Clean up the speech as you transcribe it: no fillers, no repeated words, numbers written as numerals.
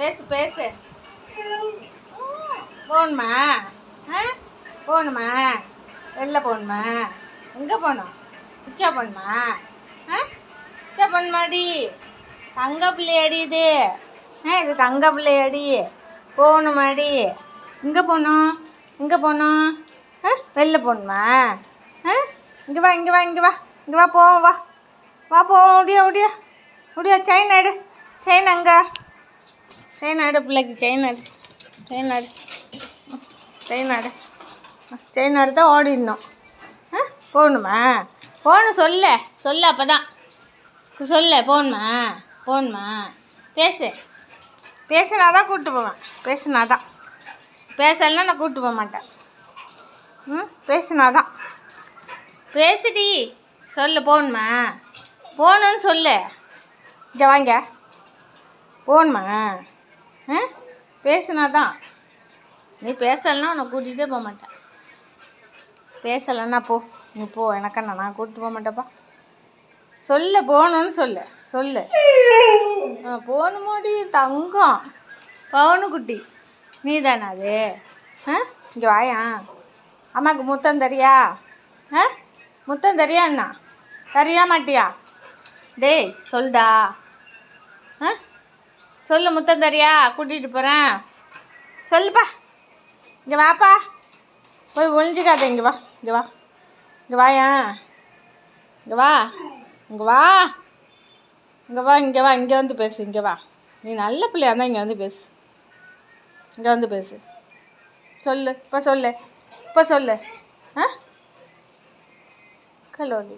பேசு பேசு. போகணுமா? போகணுமா? வெளில போகணுமா? எங்கே போகணும்? உச்சா போகணுமா? உச்சா போகணுமாடி? தங்க பிள்ளையாடி இது. இது தங்க பிள்ளையாடி. போகணுமாடி? இங்கே போகணும். இங்கே போகணும். வெளில போகணுமா? இங்கே வா இங்கே வா இங்கே வா இங்கே வா போவோம் வா. வா போவோம். ஒடியா ஒடியா ஒடியா. செயின் எடு. செயின் அங்கே. செயின் எடு பிள்ளைக்கு. செயின் எடு. செயின் எடு. செயின் எடு. செயின் எடுத்தா ஓடிடணும். போகணுமா? போகணும் சொல்ல சொல்ல. அப்போ தான் சொல்ல. போகணுமா? போகணுமா? பேசு. பேசுனா தான் கூப்பிட்டு போவேன். பேசுனா தான். பேசலைன்னா நான் கூப்பிட்டு போக மாட்டேன். பேசுனா தான். பேசுடி. சொல்லு. போகணுமா? போகணுன்னு சொல்லு. இங்கே வாங்க. போகணுமா? பேசுனா தான். நீ பேசலைன்னா உன்னை கூட்டிகிட்டே போக மாட்டேன். பேசலைன்னா போ. நீ போ. எனக்கண்ணா நான் கூப்பிட்டு போக மாட்டேப்பா. சொல்லு. போகணுன்னு சொல்லு. சொல்லு. போகணுமாடி தங்கம். பவனுக்குட்டி நீ தானே அது? இங்கே வாயா. அம்மாவுக்கு முத்தம் தரியா? முத்தம் தரியா என்ன? தரியா மாட்டியா? டேய் சொல்டா. சொல்லு. முத்தம் தரியா? கூட்டிகிட்டு போகிறேன். சொல்லுப்பா. இங்கே வாப்பா. போய் ஒழிஞ்சிக்காத. இங்கே வா. இங்கே வா. இங்கே வாயா. இங்கே வா. இங்கே வா. இங்கே வா. இங்கே வா. இங்கே வந்து பேசு. இங்கே வா. நீ நல்ல பிள்ளையா இருந்தால் இங்கே வந்து பேசு. இங்கே வந்து பேசு. சொல்லு. இப்போ சொல்லு. இப்போ சொல்லு. கலோலி.